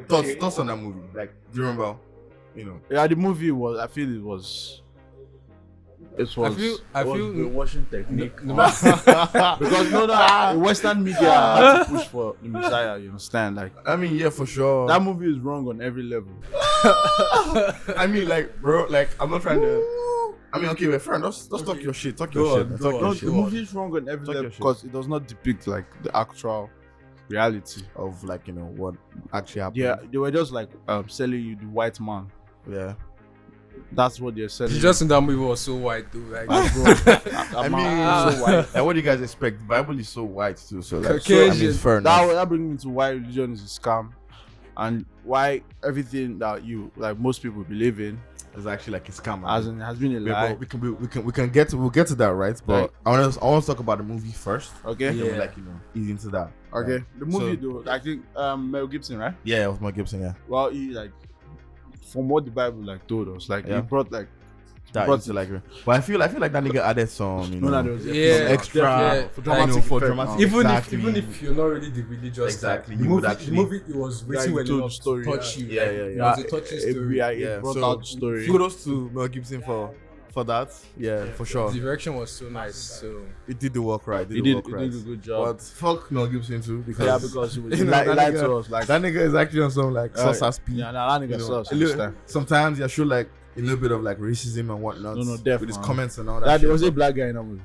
Thoughts on that movie? Like, do you remember? Yeah, the movie was. I feel it was. It was. I it was feel- brainwashing technique. no, Because Western media had to push for the Messiah. You understand? Like I mean, yeah, for sure. that movie is wrong on every level. I mean, like, bro, like, I'm not trying to. I mean, okay, my friend, let's talk your shit. Talk your Go shit. on, man. go Talk on. your No, shit. the movie is wrong on every Talk your level shit. because it does not depict like the actual reality. Of like, what actually happened. Yeah, they were just like selling you the white man. Yeah. That's what they're selling. just in that movie was so white too. Like, I mean, so white. and what do you guys expect? The Bible is so white too. So like, I mean, Caucasian. it's fair enough. That brings me to why religion is a scam, and why everything that most people believe in It's actually like a scam. has been a Wait, lie. but we'll get to that, right? But Right. I want to talk about the movie first. Okay. Then Yeah. we'll, like, ease into that. Okay. Right? The movie though, I think Mel Gibson, right? Yeah, it was Mel Gibson. Yeah, Well, he from what the Bible told us, he Yeah. brought that But- into like. But I feel like that nigga added some, there was Yeah. some extra, Yeah. for you dramatic know, for effect. dramatic. even exactly. if you're not really the religious Exactly, type, you would actually- the movie it was written you well told enough the story, to touch you. Yeah, Like, yeah, It yeah. was a touching story. Yeah, brought so out the story. Kudos to Mel Gibson for that. Yeah, for sure. The direction was so nice. So He did the work right. He did the work a right. good job. But fuck Mel Gibson too because Because he was you know, lied that to nigga- us. Like that nigga is actually on some like sauce speed. yeah, that nigga You know, sauce. a little- sometimes you show like a little bit of like racism and whatnot. No, with definitely. his comments and all that. That shit, there was a but black guy in that movie.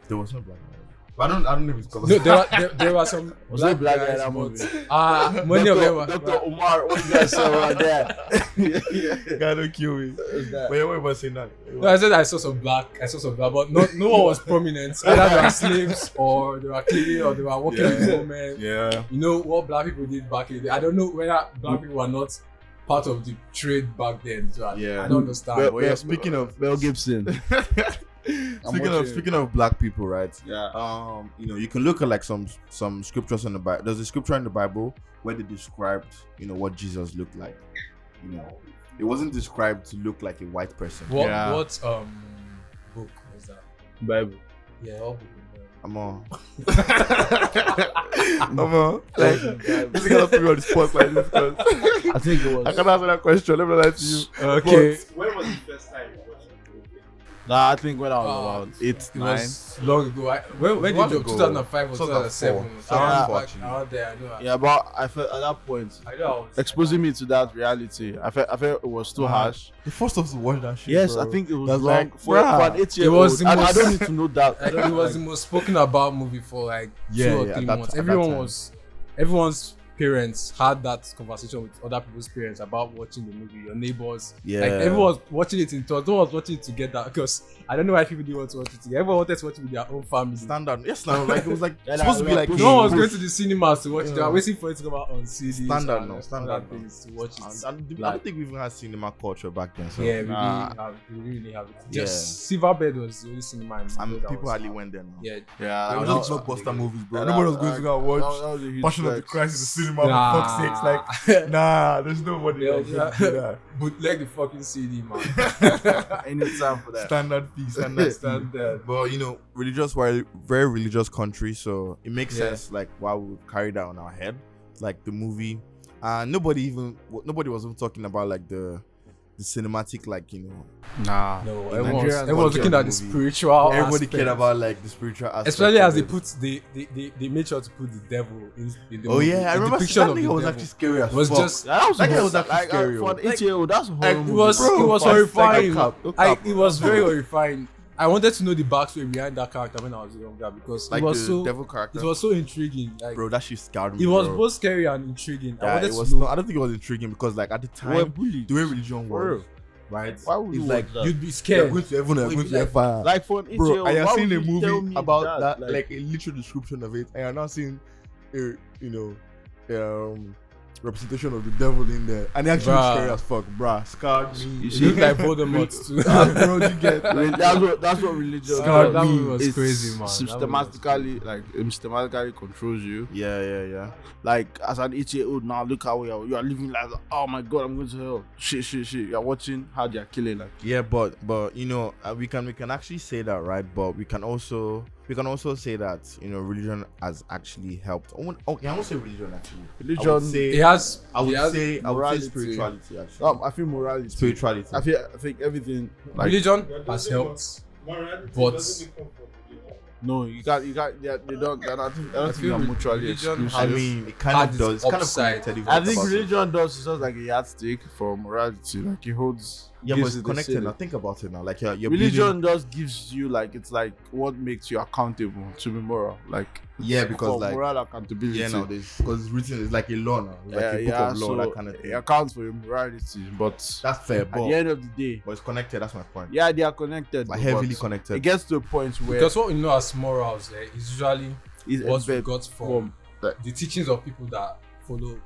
there was no black guy. But I don't know if it's because no, there were some Was there black guy in guys, that but movie? many of them were. Dr. Umar, what you guys saw right there? guy don't kill me. But yeah, what was saying that? No, I said I saw some black, but no one was prominent. Either they were slaves or they were cleaning or they were working with women. Yeah. You know what black people did back in the day. I don't know whether black people were not part of the trade back then. So Yeah. I don't understand. But yeah, speaking of Mel Gibson. speaking of black people, right? Yeah. You can look at like some scriptures in the Bible. There's a scripture in the Bible where they described, what Jesus looked like. It wasn't described to look like a white person. What Yeah. what book was that? Bible. Yeah, what book was that? I'm on. I'm on. Like, this is gonna put me on the spot like this because I think it I was. can't answer that question. Let me lie to you. Okay. When was the first time you watched the movie? Nah, I think when I was about It 8, It 9. was long ago. When did Long you ago. 2005 or 2004. 2007? Yeah. Around there, I know. Yeah, but I felt at that point, I know. I was exposing me to that reality, I felt it was too harsh. The first of us to watch that shit. Yes, bro. I think it was That's long like, for an bruh. 8-year-old. It was the I most- don't need to know that. Like, it was the most spoken about movie for like Yeah, 2 or yeah, 3 at that- months. at that Everyone's parents had that conversation with other people's parents about watching the movie. Your neighbors, Yeah. like everyone was watching it in thought. No one was watching it together because I don't know why people didn't want to watch it together. Everyone wanted to watch it with their own family. Standard. Yes, now like it was like Yeah, supposed to be nah, like push- No one was going to the cinemas to watch it. They Yeah. were waiting for it to come out on CD. Standard and now, other standard things to watch it. I don't think we even had cinema culture back then. So Yeah, we Nah. didn't really have it. Yeah. Just Silverbed was the only cinema in and Nigeria that people was hardly out. went there now. Yeah, Yeah, There that was was just blockbuster movies, bro. Yeah, Nobody was going to go and watch that was a huge Passion of the flex. Christ in the cinema Nah. for fuck's sakes. Like, nah, there's nobody Yeah, else yeah. to do that. bootleg the fucking CD, man. Ain't no time for that. Standard fee, standard Standard. But we're a very religious country, so it makes Yeah. sense like why we would carry that on our head. Like the movie, and nobody was even talking about like the cinematic, like Nah. No, In everyone's Nigeria, looking watching at the the movie. spiritual. everybody aspect. cared about like the spiritual aspect. Especially of as they it. put they made sure to put the devil in the Oh movie. yeah, I The remember depiction that of the nigga was devil actually scary as was fuck. just That That guy was actually like, scary. for an Like, 8-year-old, that's a horror it movie. was Bro, it was like, horrifying. don't cap, It was very horrifying. I wanted to know the backstory behind that character when I was younger because like it was the so devil character. it was so intriguing. Like Bro, that shit scared me. it was bro. both scary and intriguing. I Yeah, wanted it to was. know. No, I don't think it was intriguing because like at the We're time, bullied. the way religion For real. was, right? Why would it's you like watch that? You'd be you're scared. going to heaven, you're going to like- fire. Like for an 8-year-old, Bro, and you're why seeing would a you tell movie me about that, like a literal description of it, and you're not seeing, representation of the devil in there, and it actually Bruh. scary as fuck, bruh. Scarred me. You look like Voldemort too. bro, you get. that's what religion Scarred that me. movie was It's crazy, man. systematically controls you. Yeah. Like as an 8-year-old now, look how you are living like, oh my god, I'm going to hell. Shit. You're watching how they are killing like. Yeah, but we can actually say that, right? But we can also we can also say that religion has actually helped. Okay, I won't say religion actually. Religion, I would say, It has. I would it has- say morality. spirituality actually. I feel morality. Spirituality. I think everything. Like, religion But has doesn't helped. Morality But- doesn't come from religion. no, you can't. They don't. I don't think I they're feel mutually religion exclusive. I has- mean, it kind had of its does. It's kind of upside. connected. if you I think think about it. religion does is just like a yardstick for morality. Like it holds. Yeah, but gives it's it the connected ceiling. now. Think about it now. Like you're Religion just gives you like it's like what makes you accountable to be moral. Like Yeah, because for like moral accountability. yeah, no, because it's written. It's like a law now. It's like a book of law, so that kind of thing. it accounts for your morality, but That's fair, at but the end of the day, it's connected. That's my point. yeah, they are connected, Like but heavily connected. It gets to a point where Because what we know as morals is usually it's what we embed- got from like- the teachings of people that follow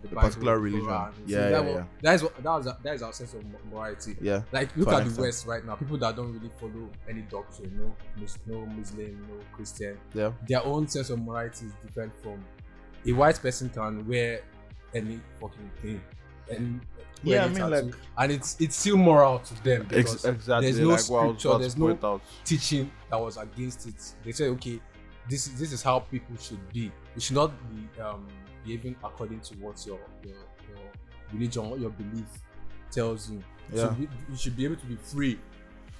the Bible, particular religion. Quran. Yeah, yeah. That is our sense of morality. Yeah. Like look To an at the extent. West right now. People that don't really follow any doctrine, no Muslim, no Christian. Yeah. Their own sense of morality is different from a white person can wear any fucking thing, and wear Yeah, I any mean, tattoo, like- and it's still moral to them because exactly. there's no like what I was scripture, about there's to no point out. teaching that was against it. They said, okay, this is how people should be. You should not be behaving according to what your religion, what your belief tells you. Yeah. You should be able to be free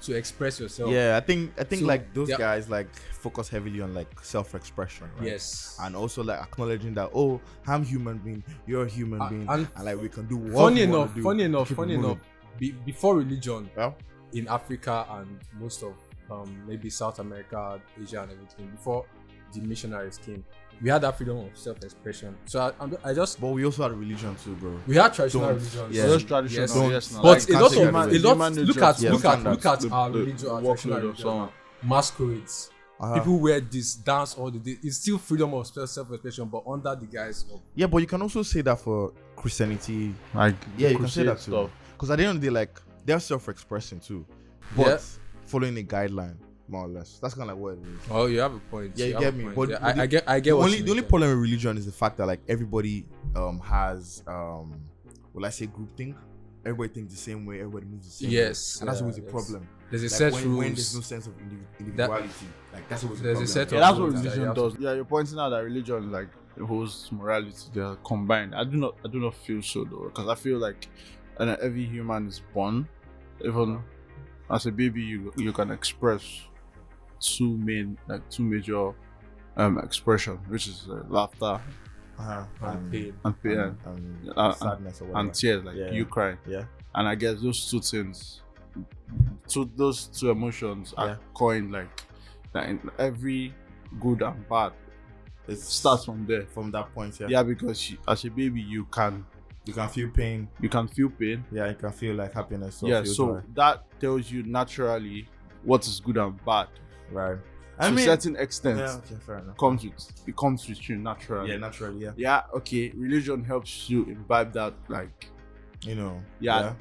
to express yourself. Yeah, I think So, like those yeah. guys like focus heavily on like self-expression, right? Yes. And also like acknowledging that I'm human being, you're a human being, and and like we can do what funny we wanna enough, do funny to enough, keep it funny moving. enough. Before religion Well, in Africa and most of maybe South America, Asia, and everything, before the missionaries came, we had that freedom of self-expression. So I just but we also had a religion too, bro. we had traditional Don't- religions. yeah. Those traditional, Yes. yes, Don't- now, But like, a can't lot take of that away. look at Human look nature, at yeah, look at standards, look at the- our the religion, our workload traditional of religion, someone. masquerades. Uh-huh. People wear this, dance all the day. It's still freedom of self-expression, but under the guise of Yeah, but you can also say that for Christianity. like Yeah, you can crusade say that too. Because at the end of the day, like they're self-expressing too, but Yeah. following a guideline, more or less. That's kind of like what it is. oh, you have a point. Yeah, you have get a me. point. But Yeah, the- I get The what only you the only mean. problem with religion is the fact that like everybody has will I say groupthink? Everybody thinks the same way. Everybody moves the same way. Yes, and that's yeah, always a yes. problem. There's a Like set when rules. there's no sense of individuality, like that's always There's a a set problem. Yeah, of that's what rules that you religion have does. Yeah, you're pointing out that religion like holds morality. They are combined. I do not feel so though, because I feel like every human is born, even as a baby, you can express two major expression, which is laughter Uh-huh. And pain. and pain and sadness or whatever. and tears, like Yeah. you cry. Yeah. And I guess those two things, those two emotions are Yeah. coined like that in every good and bad. It starts from there. From that point, yeah. Yeah, because as a baby you can feel pain. feel pain. Yeah, you can feel like happiness. Or Yeah, feel so joy. that tells you naturally what is good and bad. Right. To a certain extent, yeah, okay, fair enough. it comes with you naturally. Yeah, naturally, yeah. Yeah, okay. Religion helps you imbibe that, like, You know. Yeah.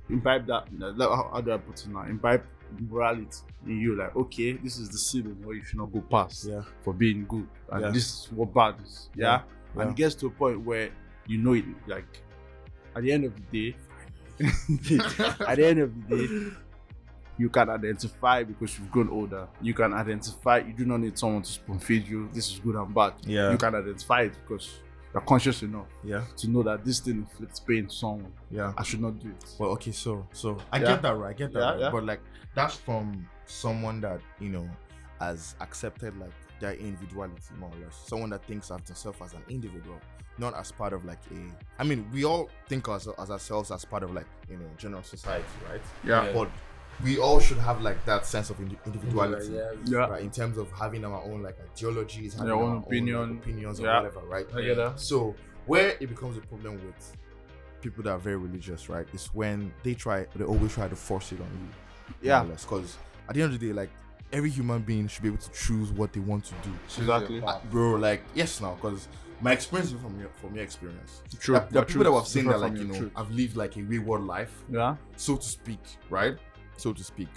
imbibe that. How do I put it now? Imbibe morality in you. Like, okay, this is the ceiling where you should not go past Yeah. for being good, and Yeah. this is what bad is. Yeah, Yeah. and it gets to a point where you know it. Like, at the end of the day, at the end of the day, you can identify because you've grown older. You can identify. You do not need someone to spoon feed you. This is good and bad. Yeah. You can identify it because you're conscious enough Yeah. to know that this thing inflicts pain to someone. Yeah. I should not do it. Well, okay, so I Yeah. get that right. I get that Yeah, right. yeah. But like that's from someone that has accepted like their individuality more or less. Someone that thinks of themselves as an individual, not as part of like a. I mean, we all think as ourselves as part of like general society, right? Yeah. But we all should have like that sense of individuality. Yeah. Right, in terms of having our own like ideologies, having Your our own own like, opinion. opinions or Yeah. whatever, right? I get that. So where it becomes a problem with people that are very religious, right, is when they always try to force it on you. Yeah. Because at the end of the day, like every human being should be able to choose what they want to do. Exactly. Bro, like yes now, because my experience is from your experience. True. There are people that have seen that Different like from your truth. I've lived like a wayward life, Yeah. so to speak, right? So to speak.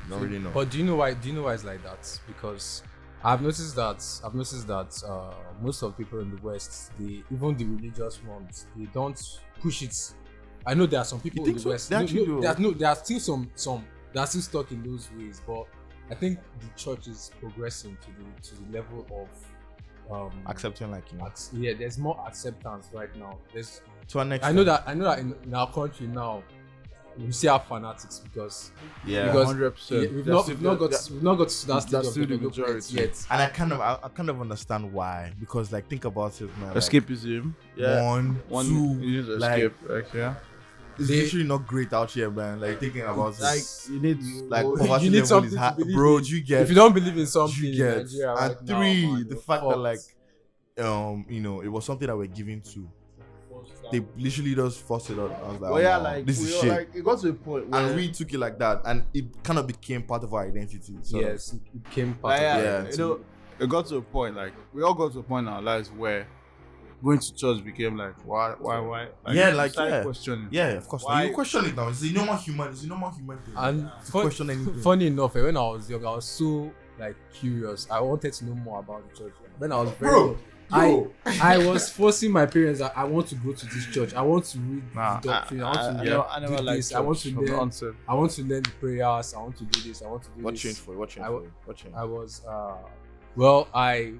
Don't really know. But do you know why? Do you know why it's like that? Because I've noticed that most of people in the West, even the religious ones, they don't push it. I know there are some people You in think the so? West. They actually do. There are still some that are still stuck in those ways. But I think the church is progressing to the level of Accepting, like, yeah, there's more acceptance right now. There's to an I know that in our country now we see our fanatics because Yeah. because 100%. we've not got to that stage that's of still the development majority. yet. And I kind of understand why, because like think about it, man. Like, Escapism. Yeah. One, One two, you need to like, escape. Like, yeah. it's They- literally not great out here, man. Like thinking about Like it, you need like you poverty need level something is to high, believe bro. in. Do you get? If you don't believe in do something you in get? Nigeria And right now, three, man, the you're fact that like, fucked. it was something that we're giving to. They literally just forced it on. I was like, But yeah, oh, like this is we shit. like it got to a point where And we took it like that, and it kind of became part of our identity. So, Yes, it became part like, of yeah, it. you know, it got to a point like we all got to a point in our lives where going to church became like why Yeah, you like, started yeah. questioning. yeah, of course. Why- You question it now. It's a normal human. It's a normal human thing. And to question anything. funny enough, when I was young, I was so like curious. I wanted to know more about the church. When I was very Bro, young, I was forcing my parents that I want to go to this church. I want to read Nah, the doctrine. I want to I never do liked this. I want to church from the learn. onset. I want to learn the prayers. I want to do this. I want to do What this. changed for you? What changed I for w- you? What changed? I was well, I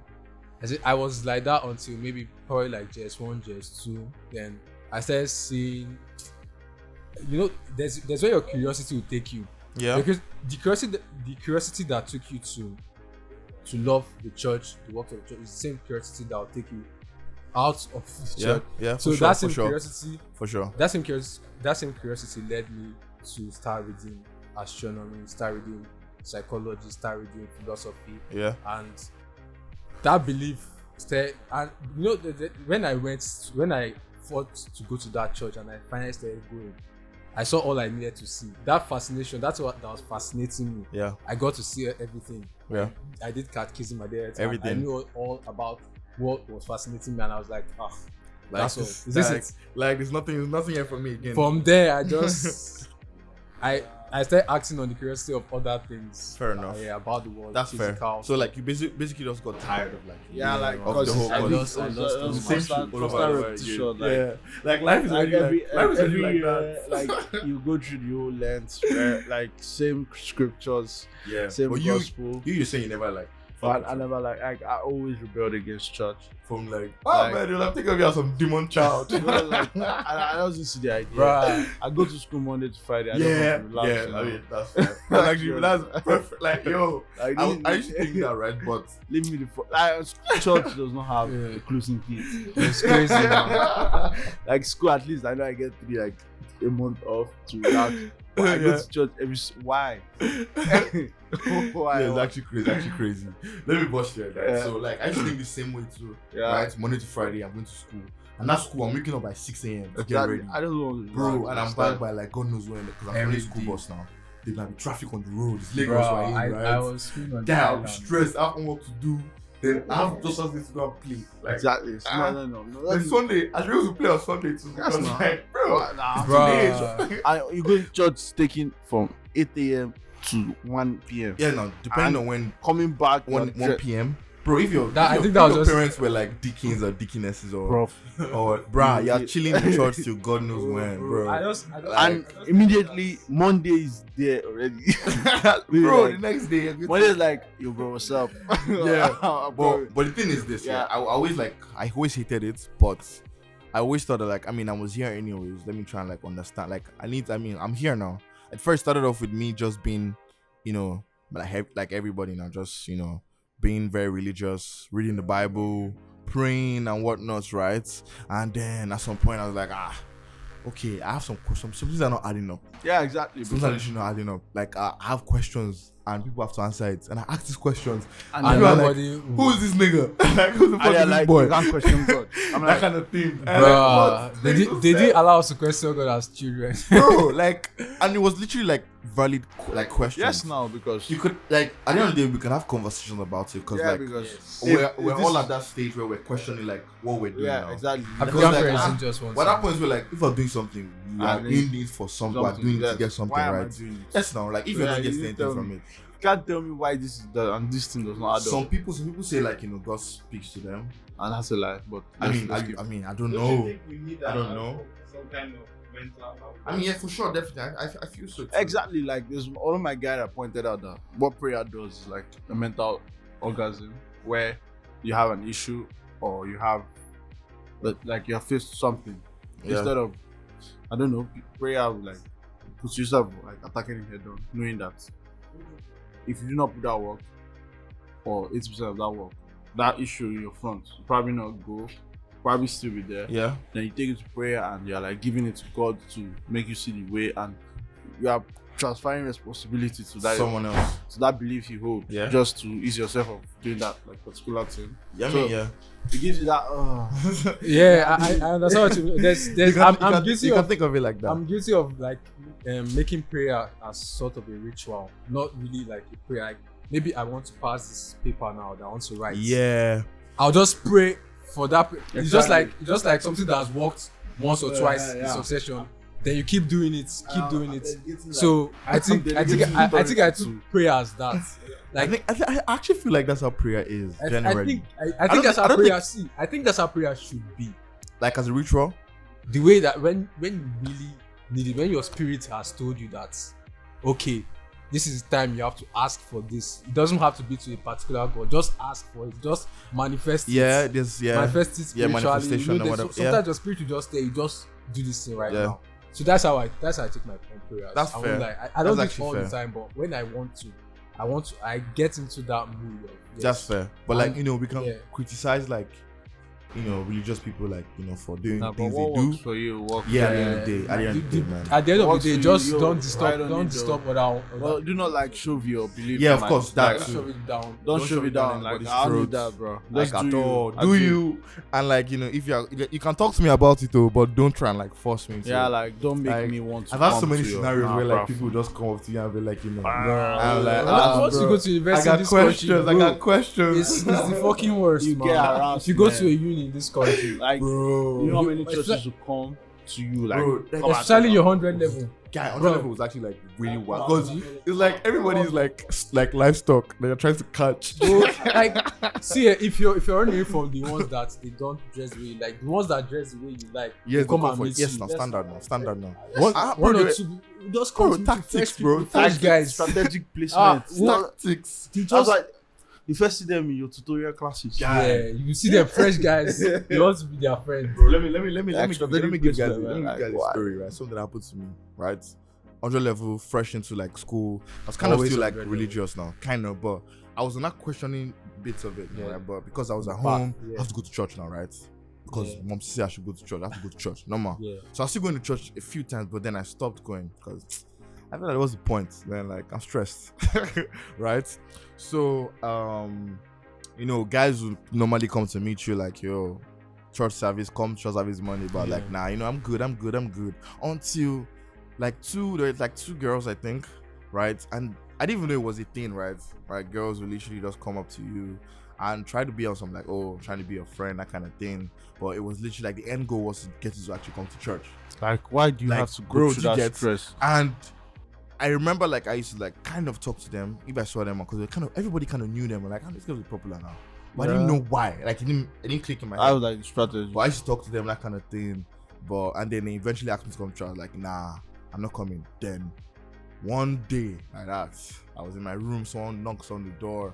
was like that until maybe probably like JS1, JS2. Then I started seeing, there's where your curiosity will take you. Yeah. Because the curiosity that took you to love the church, the work of the church, is the same curiosity that will take you out of the Yeah. church. Yeah. So For sure. that For same sure. curiosity, For sure. that same curiosity led me to start reading astronomy, start reading psychology, start reading philosophy, Yeah. and that belief stayed. And when I fought to go to that church and I finally started going, I saw all I needed to see. That fascination, that was fascinating me. Yeah. I got to see everything. Yeah. I did catechism, I did Everything. I knew all about what was fascinating me, and I was like, Like that's all. this, Is this like, it? like there's nothing here for me again. From there, I just I started acting on the curiosity of other things. Fair enough. Yeah, about the world. That's fair. physical So like you basically just got tired of like Like of the whole I concept. lost too same much. shit all over repetition, yeah, like life is like already life is already like year, that. like you go through the whole lens, like same scriptures, Yeah. same But gospel. you're saying you never like. But I never like I always rebelled against church. From like, Like- man, you'll have to think of you as some demon child. You know, like I don't see the idea. Bruh. I go to school Monday to Friday. I yeah, don't want to relax, yeah. I you know. mean, that's fair. That's actually that's perfect. Like, yo, Like, I used to think that, right? But leave me church does not have Yeah. a closing key. It's crazy now. Like school, at least I know I get like a month off to relax. But I go Yeah. to church why? Why? yeah, it's actually crazy. Let me bust here, guys. Yeah. So like, I used to think the same way too. Yeah. Right, Monday to Friday, I'm going to school, and that school I'm waking up by 6 a.m. to get Exactly. ready, I don't want to bro, and I'm back back by like God knows when because I'm on Every a school day. bus now. There's gonna be traffic on the road. It's Lagos, Bro, right? I was screaming on the Damn, I'm island. stressed. I have homework to do. Then I have just something to go and play. Like, Exactly. Ah. No. then Sunday, I should be able to play on Sunday too. That's Because not- like, bro, Nah. Bruh. You go to church taking from 8 a.m. to 1 p.m. yeah, no, depending And on when Coming back 1 p.m. Bro, if your That- I if think your, that if was your just- parents were like deacons or deaconesses or Bro. bruh, you're chilling in church till God knows when, bro. I just And immediately Monday is there already. bro, like- the next day, you're good Monday is like, yo, bro, what's up? Yeah, bro. but the thing is this, Yeah. I always hated it, but I always thought that like, I mean, I was here anyways. Let me try and like understand. Like, I'm here now. It first started off with me just being, like everybody now, just being very religious, reading the Bible, praying and whatnot, right? And then at some point I was like, okay, I have some questions. Some things are not adding up. Yeah, exactly. Some things are literally not adding up. Like I have questions and people have to answer it, and I ask these questions. And and people are nobody. Who is this nigga? Like, who the fuck they're is this like, boy? you can't question God. I'm That like, kind of thing. Bruh, they did allow us to question God as children. Bro, like, and it was literally like valid like questions. yes, now because You could like at the end of the day we can have conversations about it because yeah, like because we're if this- all at that stage where we're questioning like what we're doing yeah, now. exactly. African like, parents ah, don't just want. But at that point we're like, if we're doing something, we are And in this for something, we're doing it to yes. get something Why am I right. doing it? Yes, now like if you're Yeah, not you getting need to anything tell from me. it. You can't tell me why this is the and this thing does not add Some up. people say like God speaks to them. And that's a lie. But I let's- mean, let's I keep- don't Don't you know. think we need I don't know. some kind of mental health. I mean, yeah, for sure, definitely. I feel so too. Exactly, like there's one of my guy that pointed out that what prayer does is like a mental orgasm where you have an issue or you have like you have faced something. Yeah. Instead of I don't know, prayer will like put yourself like attacking it head on, knowing that if you do not put that work or 80% of that work, that issue in your front will probably not go, probably still be there. Yeah. Then you take it to prayer and you're like giving it to God to make you see the way, and you are transferring responsibility to that Someone else. to that belief you hold, Yeah. just to ease yourself of doing that like particular thing. Yeah, I So- mean, yeah. It gives you that. Yeah, I understand what you mean. I'm guilty you can of think of it like that. I'm guilty of like making prayer as sort of a ritual, not really like a prayer. Like, maybe I want to pass this paper now that I want to write. Yeah. I'll just pray for that. It's Exactly. just like something that has worked once or twice Yeah. in succession. Then you keep doing it, doing it. So So I think I took prayer as that. Like I actually feel like that's how prayer is generally. I think that's how prayer. See, I think that's how prayer should be. Like as a ritual. The way that when you really need it, when your spirit has told you that, okay, this is the time you have to ask for this. It doesn't have to be to a particular God. Just ask for it. Just manifest Yeah, it. this yeah. Manifest it Yeah, spiritually. manifestation or there's whatever. sometimes your spirit will just say, you just do this thing right Yeah. now. So that's how I take my own prayers. That's I won't fair. lie. I don't do That's it all actually the fair. time, but when I get into that mood. Of, yes. That's fair. But like, we can Yeah. criticize like, religious people like, for doing Nah, but things what they do. works for you works Yeah, for at the you. end of the day. At the end of the day, man. At the end of Works the day, for just you, don't yo. disturb. Right on Don't it, disturb though. other. Well, do not like shove your belief. Yeah, on, of like, course, that like, too. shove it down. Don't shove it down. anybody's Like I don't need throat. that, bro. Like Just at do all. you. Do you? And like, if you can talk to me about it though, but don't try and like force me to. Yeah, like don't make Like, me want to. I've had so come many to your- scenarios Nah, where like bruv. people just come up to you and be like, I'm Nah, like, Once you bro, go to I university in got this questions. country, I bro, got questions. it's the fucking worst, You man. get harassed, If you go man. to a uni in this country, like, Bro. you know how many It's churches like- will come to you, like, Bro, like, come especially at your 100 level. Guy, on Bro. level was actually like really wild because it's like everybody's like livestock they're trying to catch. Bro, like, see, if you're running from the ones that they don't dress the way you like, the ones that dress the way you like, Yes, they come go and for it. meet Yes, you. now standard now. One, bro, one or they- two, just bro, come to tactics, fresh bro, people, fresh guys. strategic placement. Tactics. They That's just, why you first see them in your tutorial classes. yeah, you see them fresh guys. You want to be their friend. Bro, let me Extra give you guys placement, a like, story, right? Something that happened to me, right? 100 level, fresh into like school. I was kind Always of still like 100 religious now, kind of, but I was not questioning bits of it, Yeah. right? But because I was at Back, home, yeah. I have to go to church now, right? Because Yeah. mom said I should go to church. I have to go to church, normal. Yeah. So I was still going to church a few times, but then I stopped going because I felt like what's the point? Then like I'm stressed, right? So guys would normally come to meet you like, yo, church service money, but like, nah, I'm good. Until there's like two girls, I think, right? And I didn't even know it was a thing, right? Right, girls will literally just come up to you and try to be on some like, oh, trying to be a friend, that kind of thing. But it was literally like the end goal was to get you to actually come to church. Like, why do you Like, have to go bro, through do you that get- stress? And I remember like I used to like kind of talk to them if I saw them because everybody kind of knew them. Like, this gonna be popular now. But I didn't know why. Like, it didn't click in my I head. was like strategy. But I used to talk to them, that kind of thing. And then they eventually asked me to come to church. I was like, nah, I'm not coming. Then one day like that, I was in my room, someone knocks on the door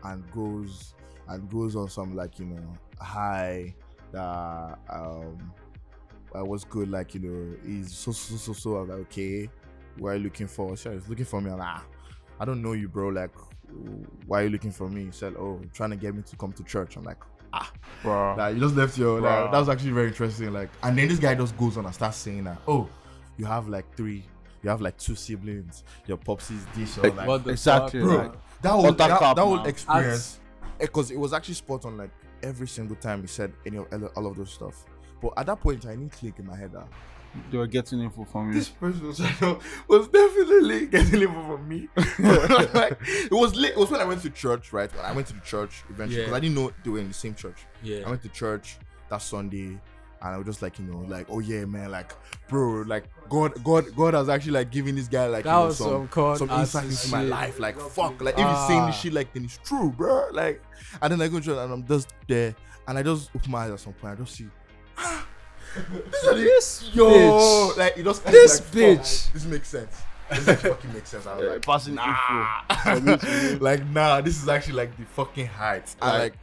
and goes on some like, hi, I was good, like, he's so. I was like, okay, what are you looking for? Sure, he's looking for me. I'm like, I don't know you, bro. Like, why are you looking for me? He said, oh, trying to get me to come to church. I'm like, Bro. like, you just left your, like, Bruh. that was actually very interesting. Like, and then this guy just goes on and starts saying that, oh, you have like two siblings, your popsies this or like, What the Exactly. fuck, bro, Like, that whole Utter cap, whole man. experience, because it was actually spot on like every single time he said all of those stuff. But at that point, I didn't click in my head that they were getting info from you. this person was definitely getting info from me. Like, it was late. It was when I went to church, right? When I went to the church eventually, because Yeah. I didn't know they were in the same church. I Yeah. went to church that Sunday, and I was just like, like, oh yeah, man, like, bro, like, God has actually like given this guy like, That was some insight into my shit. life. Like, fuck, like, if he's saying this shit, like, then it's true, bro. Like, and then I go to church and I'm just there, and I just open my eyes at some point. I just see, these are yo, like it just This like, bitch. fuck, this makes sense. This fucking makes sense. I was like, Passing nah. info. For me to know. Like nah, this is actually like the fucking height. And like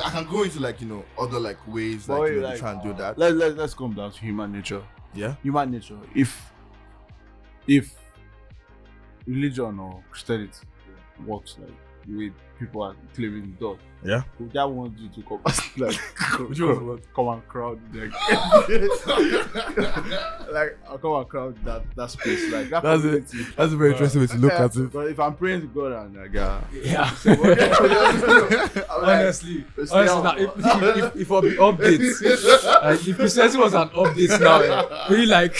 I can go into like other like ways But like, wait, to try and do that. Let's come down to human nature. Yeah. Human nature. If religion or Christianity works like the way people are claiming it does, Yeah. would that want you to come like Which one was come and crowd like like I'll come and crowd that space like that That's it. community. That's a very interesting way to look at it. But if I'm praying to God and like Yeah. I'm like, Honestly, it's now, now. if I'll be updates, like if Christianity was an update now, really like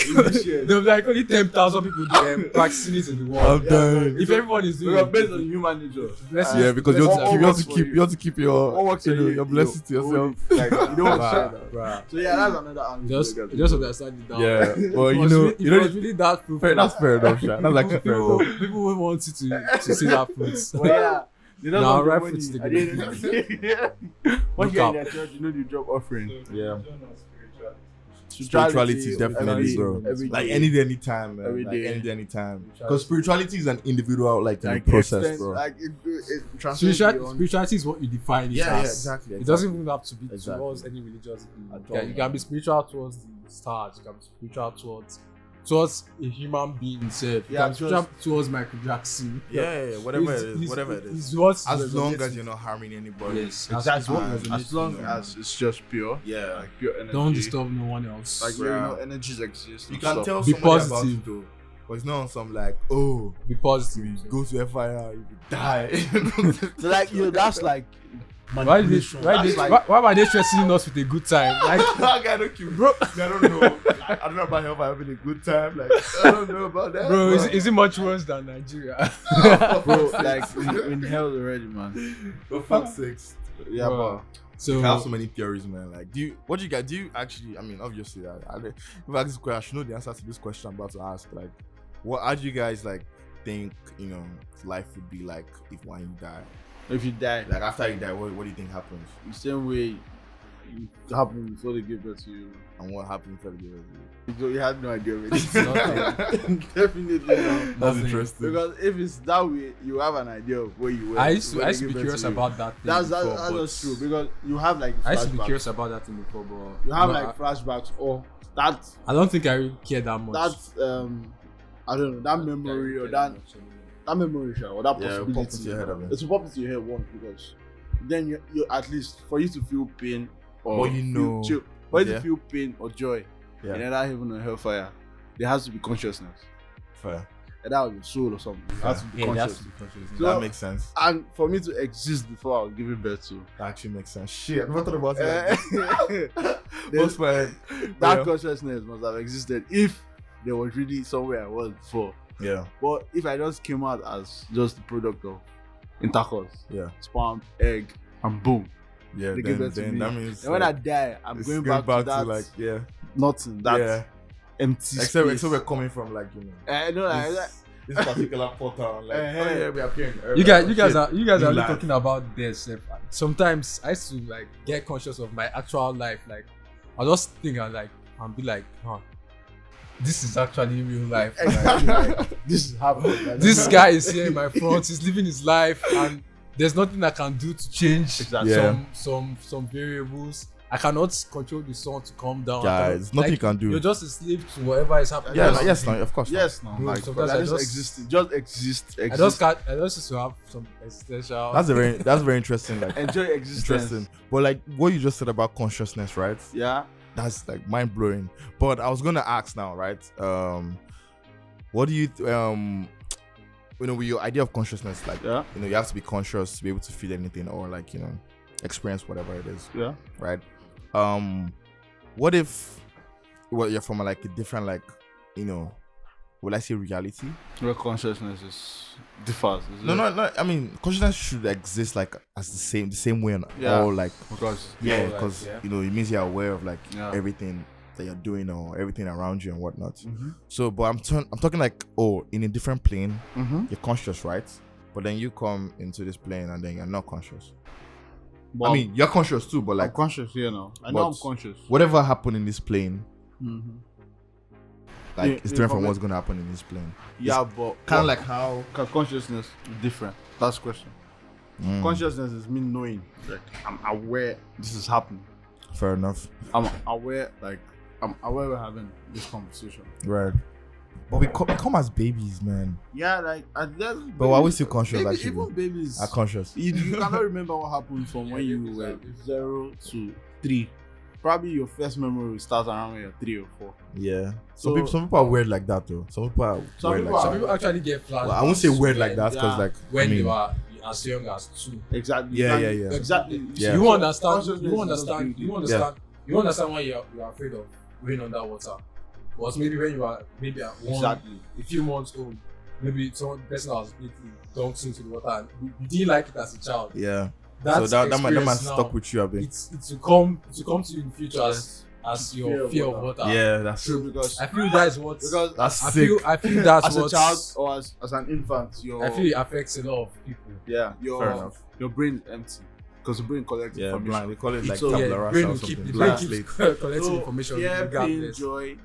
there was like only 10,000 people practicing it in the world. I'm done. If everyone is doing because it, based on human nature. Yeah, because you What have works to for keep you? you have to keep your What works for you, your blessing to yourself. Like, you don't want to share that. bruh. So yeah, that's another angle. Just understand it down. Yeah, well, If it you was know, really- you if know, it was really that fruitful, fair, that's fair enough, Sha. That's actually fair people, enough. people will want you to see that fruit. Well, yeah. They don't Nah, know the right money. foot's the At the end of the day, Once Look you're in up. their church, you know the drop offering. Yeah, Spirituality spirituality is definitely, bro. every Like day. any day, anytime, man. Every Like day. any day, anytime. Because spirituality is an individual, like Like process, extend- bro. Like it transcends beyond. Spirituality is what you define it Yeah, as. exactly. It doesn't even have to be Exactly. towards any religious. At Yeah, all. you can be spiritual towards the stars. You can be spiritual towards a human being himself. You Yeah, can be spiritual towards Michael Jackson. Yeah, whatever It's- it is, it's- whatever it is. It's what As long resonates as you're not harming anybody. Yes, Exactly. what And resonates As long with you. as it's just pure, Yeah. like pure energy. Don't disturb no one else. Like Yeah. energies exist. You and can stuff. tell Be somebody about positive. it though. But it's not on some like, oh, Be positive. go to fire, you will die. So like that's like Why manipulation. That's like why are they stressing us with a good time? Like, I don't care, bro. I don't know. I don't know about hellfire having a good time. Like, I don't know about that. bro, is it much worse than Nigeria? bro, like in hell already, man. For fuck's sakes. Yeah, Bro. I have so So many theories, man. Like, do you guys, do you actually, I mean, obviously, if I ask this question, I should know the answer to this question I'm about to ask. Like, how do you guys, like, think, life would be like if when you die? If you die, Like, after you die, what do you think happens? the same way it happened before they gave birth to you. And what happens after you die? So you had no idea already. nothing. Definitely not. That's Nothing. interesting. Because if it's that way, you have an idea of where you were. I used to when they be gave birth curious to you. about that thing. That's before, but just true because you have like I used to be flashbacks. curious about that thing before, but You have no, like flashbacks or that I don't think I really care that much. I don't know that memory or that memory or that Yeah, it'll pop possibility. into your head of it. It's a pop into your head once because then you at least for you to feel pain or But you know. for you Yeah. to feel pain or joy in Yeah, either heaven or hellfire, there has to be consciousness. fair. Either your soul or something. It has to be yeah, conscious. that's conscious. So- That makes sense. And for me to exist before I was giving birth to, That actually makes sense. Shit, I never thought about it. there's- What's my that yeah. consciousness must have existed if there was really somewhere I was before. Yeah, But if I just came out as just the product of intercourse, yeah, sperm, egg, and boom. yeah. They give Then, that to then me. that means And when I like, die, I'm it's going back to that like nothing, that yeah. empty Except space. we're coming from like I know, this particular portal. Like, we are here in Earth. You guys Shit. are New really life. talking about this. Sometimes I used to like get conscious of my actual life. Like I just think and be like, huh, this is actually real life. Exactly, like, this is happening. Like, This guy is here in my front. He's living his life, and there's nothing I can do to change Exactly. Yeah. some variables. I cannot control the sun to come down. Yeah, there's nothing you can do. You're just a slave to whatever is happening. Yeah, Yes. like, yes, no, of course. Yes, no. Bro, Like, sometimes but I just just- exist. Just exist. I just can't. I just used to have some existential. That's very interesting. Like enjoy existence. interesting. But like what you just said about consciousness, right? Yeah. That's like mind blowing. But I was gonna ask now, right? What do you with your idea of consciousness, like Yeah. you have to be conscious to be able to feel anything or like experience whatever it is, Yeah. right? What if you're from like a different like will I say reality? Where consciousness differs. No. I mean, consciousness should exist like as the same way on Yeah. all like Because Yeah, because like, it means you're aware of like Yeah. everything that you're doing or everything around you and whatnot. Mm-hmm. So, but I'm talking like in a different plane, Mm-hmm. you're conscious, right? But then you come into this plane and then you're not conscious. But I mean, you're conscious too, but I'm like conscious here now. I know but- I'm conscious. whatever happened in this plane, Mm-hmm. like Yeah, it's different from yeah, what's gonna happen in this plane. Yeah, but Kind of like how consciousness is different. That's the question. Consciousness is me knowing, like I'm aware this is happening. fair enough, I'm aware we're having this conversation. right? But we come as babies, man. Yeah, like But why we still conscious? baby, Actually, even babies are conscious. you cannot remember what happened from when you were 0 to 3. Probably your first memory starts around when you're 3 or 4. Yeah. So- Some people are weird like that though. Some people are Some weird people like Some that. people actually get flashbacks. Well, I won't say weird like when- that because Yeah. like when I mean, they were as young as 2. Exactly. Yeah, You yeah, can- yeah. Exactly. Yeah. You understand. Consciousness You is understand. just You understand. You understand why you're afraid of going underwater. But maybe when you are maybe at one, Exactly. a few months old, maybe some person was dunked into the water and you didn't like it as a child. yeah. That's So that might experience stuck now. with you a bit. It will come to you in the future as your fear of water. Yeah, that's True, because I feel that's what. because that's I sick. feel that's as a what. child or as an infant, I feel it affects a lot of people. yeah, Fair enough. your brain is empty because the brain collects Yeah, information. blind. They call it like So- tabula Yeah, rasa brain or will something. keep the Blank brain keeps slate. collecting So, information yeah, pain, regardless. joy.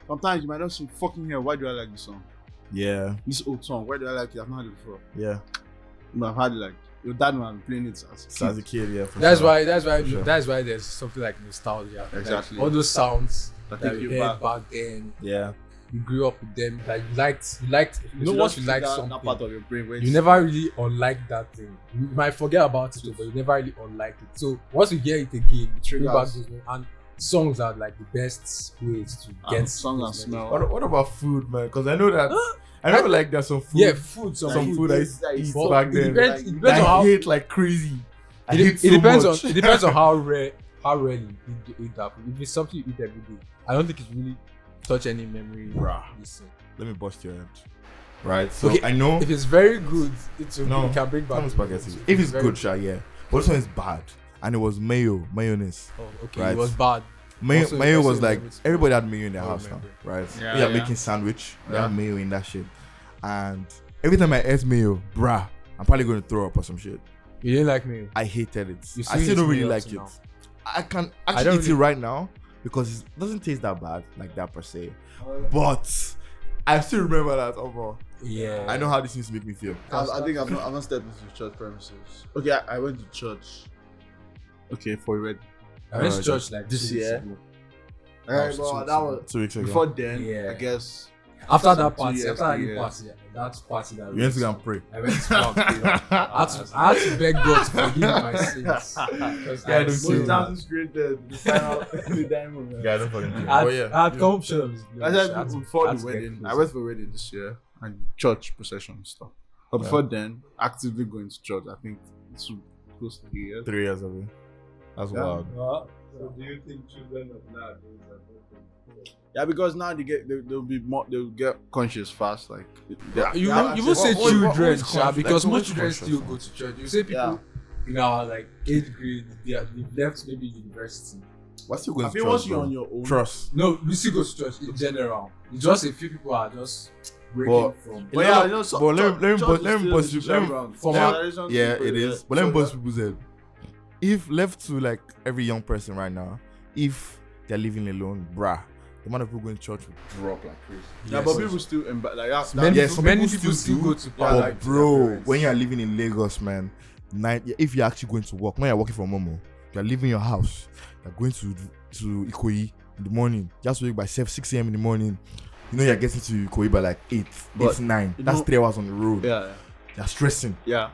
Sometimes you might not say, fucking hell, why do I like this song? Yeah, This old song, why do I like it? I've not heard it before. yeah. You might have had it like your dad man playing it as So as a kid, yeah. For That's sure. why Sure. that's why there's something like nostalgia. Like, Exactly. all those sounds That that take you you heard back. back then. Yeah, You grew up with them. Like you liked. You know should once just you like trigger something, that part of your brain where you it's- never really unlike that thing. You might forget about it, but you never really unlike it. So once you hear it again, you bring triggers. back those and songs are like the best ways to get songs and those smell. memories. What about food, man? Because I know that I know like there's some food. Yeah, food. some food I used to eat But back it then. depends. It that depends on I how. hate like crazy. I hate so It depends much. on. It depends on how rarely you eat that food. If it's something you eat every day, I don't think it's really touch any memory. Bruh. Listen. Let me bust your head. Right. So Okay, I know If it's very good, it will No, you can bring back some spaghetti. memories. If it's very good, sure, yeah. But this one is bad, and it was mayonnaise. Oh, okay. Right. It was bad. Mayo Also, was like remember it's- everybody had mayo in their I house now, remember. right? Yeah, We are yeah. making sandwich. They Yeah. have mayo in that shit, and every time I ate mayo, bruh, I'm probably going to throw up or some shit. You didn't like me. I hated it. You I still still don't eat really mayo like up it. to now. I can I actually don't eat it really- right now because it doesn't taste that bad like that per se. But I still remember that. Oh, Yeah. I know how this needs to make me feel. I think I've not stepped into church premises. Okay, I went to church. Okay, for a wedding. I went to Alright, church like this 2 weeks year? ago. Alright, two but weeks that ago. was 2 weeks ago. before then. Yeah. I guess. After that 2 party, years, after that 3 years. party, that party that You went to go and pray. I went to go and pray. I had to beg God to forgive me my sins. 'Cause Yeah, I don't was say so that. bad. Most created the final the diamond. man. Yeah, I don't fucking care. I But yeah, had come shut up. I said before the get wedding, close. I went for a wedding this year and church procession and stuff. But before then, actively going to church, I think it's close to 3 years. 3 years ago. That's Yeah. wild. So do you think children of nowadays are broken? Yeah, because now they'll be more, they'll get conscious fast. Like You yeah, will say what- children, what's sha, conscious? because Like, most what's children conscious still now? go to church. You say people in our like 8th grade, they've left maybe university. What's still going I to feel trust, once you're bro? on your own, Trust. No, we still go to church in general. It's just a few people are just breaking But- from. But yeah, you know, But let me bust you. Let me, From yeah, it is. But let me bust people's head. If left to like every young person right now, if they're living alone, bruh, the amount of people going to church will drop like crazy. Yeah, but people still like that. Many, Yeah, some many people people still still do, go to Yeah, But party. like bro, when you're living in Lagos, man, if you're actually going to work, when you're working from Momo, you're leaving your house, you're going to Ikoyi in the morning, just wake by 6 a.m. in the morning. You know you're getting to Ikoyi by like 8, But 9. you That's know- 3 hours on the road. Yeah, You're stressing. yeah,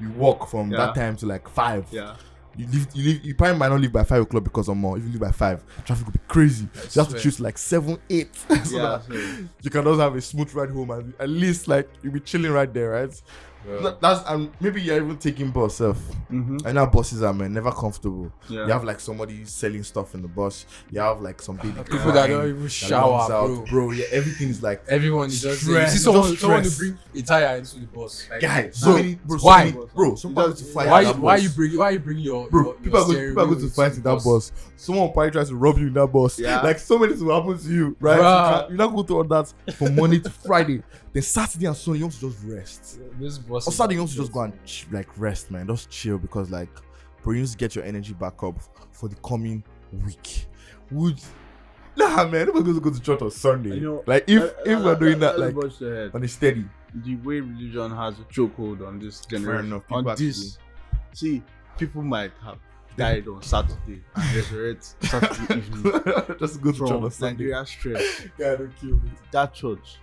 You walk from Yeah. that time to like 5. yeah. You probably might not leave by 5 o'clock because of more. If you leave by 5, traffic will be crazy. So you have to swear. choose like 7, 8. so Yeah, that you can also have a smooth ride home and at least like you'll be chilling right there, right? That's and maybe you're even taking bus self. mm-hmm. I know buses are man never comfortable. Yeah. You have like somebody selling stuff in the bus. You have like some baby People that crying, don't even that shower, runs out. bro. Yeah, everything is like Everyone is just Stress, you see someone just to stress. bring a tire into the bus. Like, guys. bro, So many, bro, why? So many, bro, some people are going to fight. why in that why bus. you bring your Bro, your people are steering going wheel to into fight the in that bus. Someone will probably tries to rob you in that bus. Yeah. Like so many things will happen to you, right? Bruh. You not go through all that from Monday to Friday. Then Saturday and Sunday you want to just rest. This bus. On Saturday you want to just go and like rest, man. Just chill because like, bro, you need to get your energy back up for the coming week. Nah, man, nobody goes to go to church on Sunday. You know, Like if we're doing that like watch the head. on a steady. The way religion has a chokehold on this generation, enough, on people this, see, people might have died on Saturday and resurrect Saturday evening Just go to church from on Sunday. Nigeria stress. Yeah, don't kill me. That church,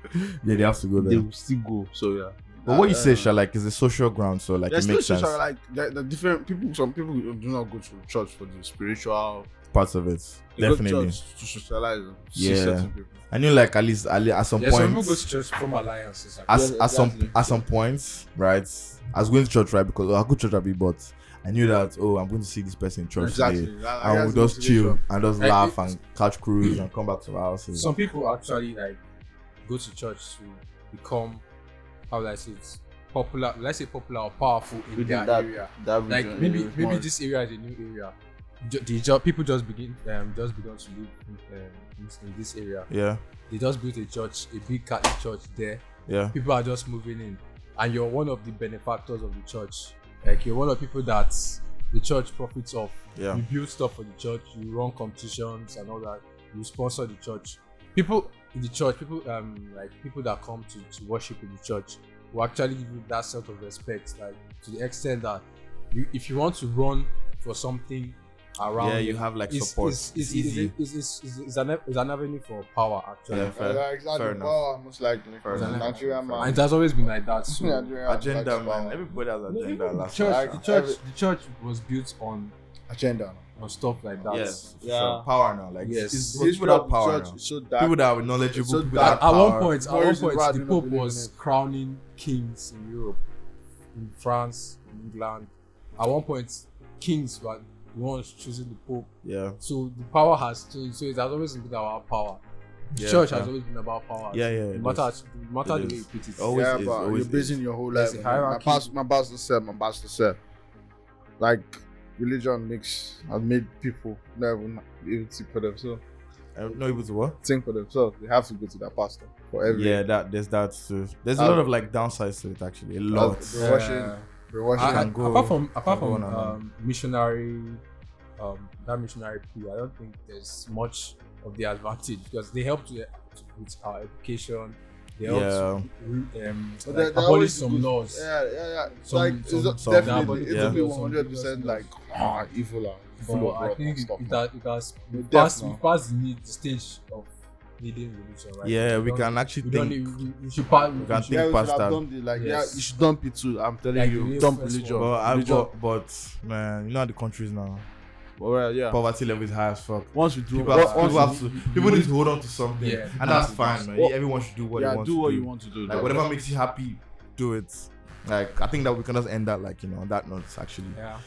Yeah, they have to go they there. will still go. So yeah. But what you say, Sha, like is a social ground, so like There's it makes still sense. social, like the different people. Some people do not go to church for the spiritual. Parts of it, They go to definitely. church to socialize. And see Yeah. certain people. I knew like at least at some Yeah, some point. people go to church from alliances. Like, As Yeah, at some exactly. at some points, right? I was going to church, right? Because I go to church a bit, but I knew that I'm going to see this person in church Exactly. today, That- and that's we'll the just chill motivation. and just Like, laugh and catch cruise and come back to our houses. some people actually like go to church to become, how would I say it, popular. Let's say popular or powerful in Within their that- area. That Like region, maybe yeah, maybe more- this area is a new area. People just began to live in this area. yeah, They just built a church, a big Catholic church there. yeah, People are just moving in, and you're one of the benefactors of the church. Like you're one of the people that the church profits off. yeah, You build stuff for the church, you run competitions and all that. You sponsor the church. People in the church, people like people that come to worship in the church will actually give you that sort of respect, like to the extent that if you want to run for something around, yeah. You it, have like it's, support. It's easy. it's an avenue for power actually. Yeah, fair. Yeah, exactly. fair enough. Power, most likely. Fair Because enough. Nigerian man. And it has always been like that. So Nigerian man Agenda, likes man. power. Everybody has agenda. the Last church, Like, the church was built on Agenda. stuff like that. Yes, Yeah. sure. Power now. Like Yes. it's The people that have history of power church now. is so dark. People that are knowledgeable. So people dark. that have At one power. point, Boris is right, the do not Pope believe in was it. crowning kings in Europe, in France, in England. At one point, kings were the ones choosing the Pope. Yeah, So the power has changed. So it has always been about power. The Yeah, church fair. has always been about power. Yeah, yeah, No it matter, is. no matter It the way is. you put it. Always yeah, is, but always you're basing is. your whole There's life. a hierarchy. My pastor said, like religion has made people not even be able to think for themselves. I'm not able to what? Think for themselves. They have to go to their pastor for every. Yeah, there's that too. There's a lot of like downsides to it actually. A lot. Brainwashing. can go- apart from go on and on. missionary, that missionary plea, I don't think there's much of the advantage because they help with our education. They help Yeah. But like, they're abolish always some good. laws. Yeah. Some- Like it's some- definitely, yeah, it's yeah. only some 100% like evil and full But of I rock think and stuff. it man. has No, we've definitely. passed the stage of needing religion, right? Yeah, we don't- can actually we don't think. need, we should pass. we can think Yeah, we past should have that. done the like. Yes. Yeah, you should dump it too. I'm telling Like you, the dump first religion. one. But but man, you know how the countries now. Well, yeah. Poverty level is high as fuck. Once we do, People have to people need to hold on to something. Yeah. And that's fine, man. Well, Everyone should do what yeah, he wants do to what do. you want to do. Like though. whatever makes you happy, do it. Like I think that we can just end that like on that note actually. Yeah.